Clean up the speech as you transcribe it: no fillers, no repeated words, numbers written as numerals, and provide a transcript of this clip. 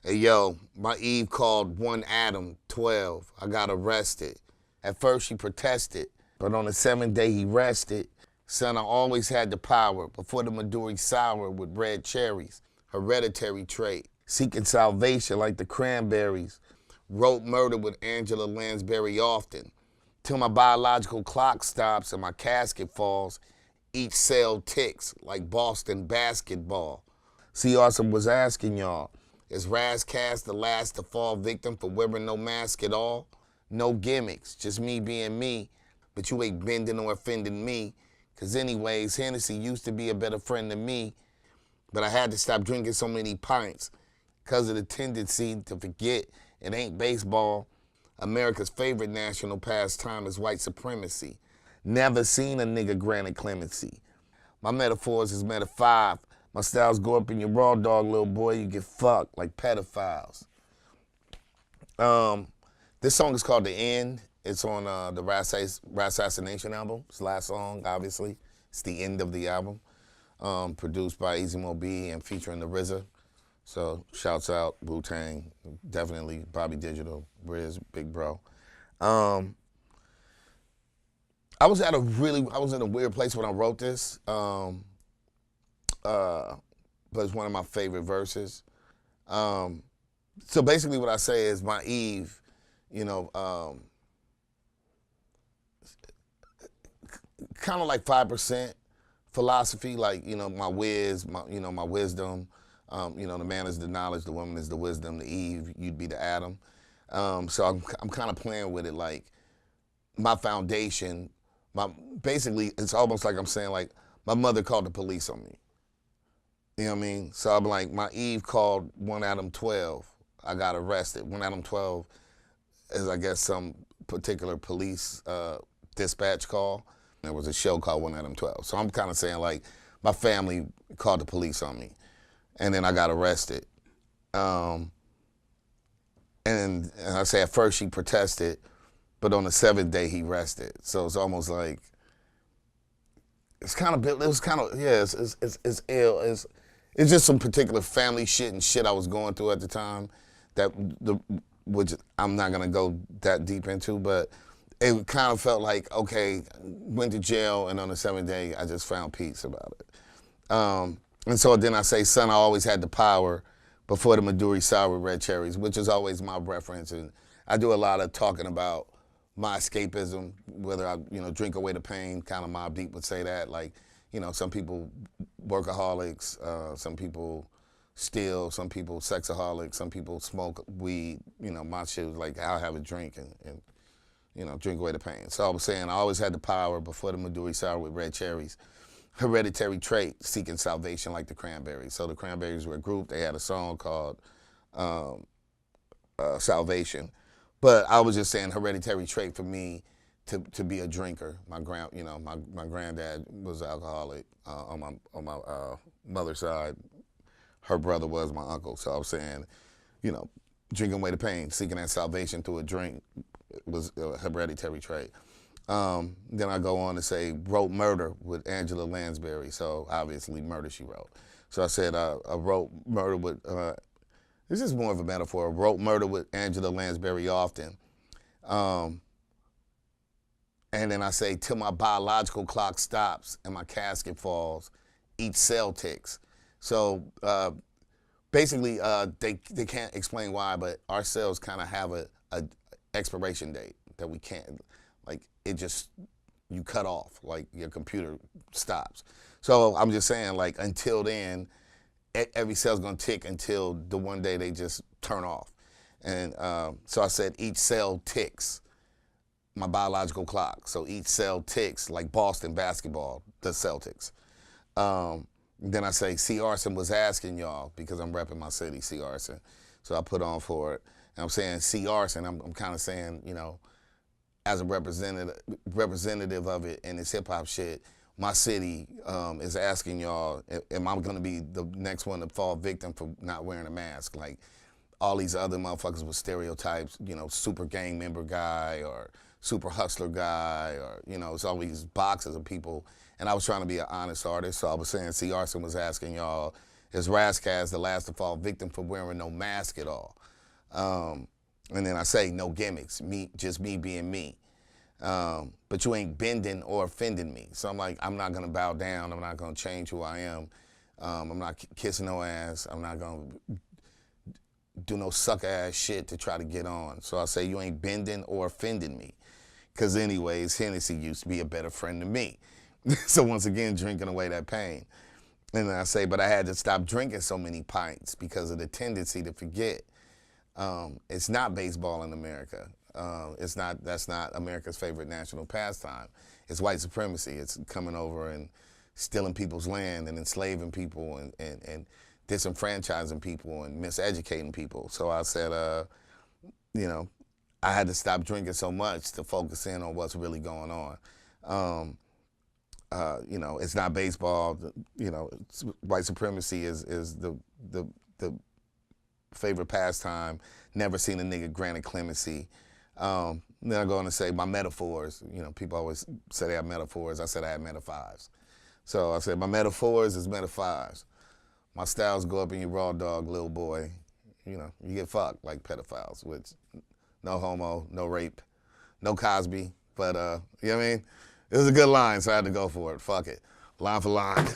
Hey yo, my Eve called one Adam 12. I got arrested. At first she protested, but on the seventh day he rested. Son, I always had the power before the Maduri sour with red cherries. Hereditary trait. Seeking salvation like the cranberries. Wrote murder with Angela Lansbury often. Till my biological clock stops and my casket falls. Each cell ticks like Boston basketball. See, Awesome was asking y'all, is Ras Kass the last to fall victim for wearing no mask at all? No gimmicks, just me being me, but you ain't bending or offending me. Cause anyways, Hennessy used to be a better friend than me, but I had to stop drinking so many pints because of the tendency to forget it ain't baseball. America's favorite national pastime is white supremacy. Never seen a nigga granted clemency. My metaphors is meta 5. My styles go up in your raw dog, little boy. You get fucked like pedophiles. This song is called The End. It's on the Ras Assassination album. It's the last song, obviously. It's the end of the album. Produced by Easy Mo B and featuring the RZA. So shouts out Wu-Tang, definitely Bobby Digital, Riz, Big Bro. I was in a weird place when I wrote this. But it's one of my favorite verses. So basically what I say is my Eve, kind of like 5% philosophy, like, my my wisdom. The man is the knowledge, the woman is the wisdom, the Eve, you'd be the Adam. So I'm kind of playing with it like my foundation, basically it's almost like I'm saying like my mother called the police on me. You know what I mean? So I'm like, my Eve called one Adam 12. I got arrested. One Adam 12 is, I guess, some particular police dispatch call. There was a show called One Adam 12. So I'm kind of saying, like, my family called the police on me. And then I got arrested. And I say at first she protested, but on the seventh day he rested. So it's almost like, it's ill. It's just some particular family shit and shit I was going through at the time which I'm not gonna go that deep into, but it kind of felt like, okay, went to jail and on the seventh day I just found peace about it. And so then I say, son, I always had the power before the Maduri sour with red cherries, which is always my reference. And I do a lot of talking about my escapism, whether I, drink away the pain, kind of Mobb Deep would say that. Like, some people workaholics, some people steal, some people sexaholics, some people smoke weed. My shit was like, I'll have a drink and drink away the pain. So I was saying I always had the power before the Maduri sour with red cherries. Hereditary trait, seeking salvation like the Cranberries. So the Cranberries were a group. They had a song called Salvation. But I was just saying hereditary trait for me to be a drinker. My granddad was an alcoholic on my mother's side. Her brother was my uncle. So I was saying, drinking away the pain, seeking that salvation through a drink was a hereditary trait. Then I go on to say wrote murder with Angela Lansbury. So obviously murder she wrote. So I said I wrote murder with, this is more of a metaphor, wrote murder with Angela Lansbury often. And then I say, till my biological clock stops and my casket falls, each cell ticks. So basically, they can't explain why, but our cells kind of have a expiration date that we can't, like, it just, you cut off, like your computer stops. So I'm just saying, like, until then, every cell's gonna tick until the one day they just turn off. And so I said each cell ticks, my biological clock. So each cell ticks like Boston basketball, the Celtics. Then I say C. Arson was asking y'all, because I'm repping my city, C. Arson. So I put on for it. And I'm saying C. Arson, I'm kind of saying, as a representative of it in this hip hop shit, my city is asking y'all, am I gonna be the next one to fall victim for not wearing a mask? Like all these other motherfuckers with stereotypes, super gang member guy or super hustler guy, or, it's always boxes of people. And I was trying to be an honest artist, so I was saying C. Arson was asking y'all, It's Ras Kass, the last to fall victim for wearing no mask at all. And then I say no gimmicks, just me being me. But you ain't bending or offending me. So I'm like, I'm not gonna bow down. I'm not gonna change who I am. I'm not kissing no ass. I'm not gonna do no sucker ass shit to try to get on. So I say you ain't bending or offending me. Cause anyways, Hennessy used to be a better friend than me. So once again, drinking away that pain. And then I say, but I had to stop drinking so many pints because of the tendency to forget. It's not baseball in America. That's not America's favorite national pastime. It's white supremacy. It's coming over and stealing people's land and enslaving people and disenfranchising people and miseducating people. So I said, I had to stop drinking so much to focus in on what's really going on. It's not baseball. White supremacy is the favorite pastime. Never seen a nigga granted clemency. Then I go on to say my metaphors. People always say they have metaphors. I said I had meta fives. So I said my metaphors is meta fives. My styles go up in your raw dog, little boy. You get fucked like pedophiles, which no homo, no rape, no Cosby. But you know what I mean? It was a good line, so I had to go for it. Fuck it. Line for line.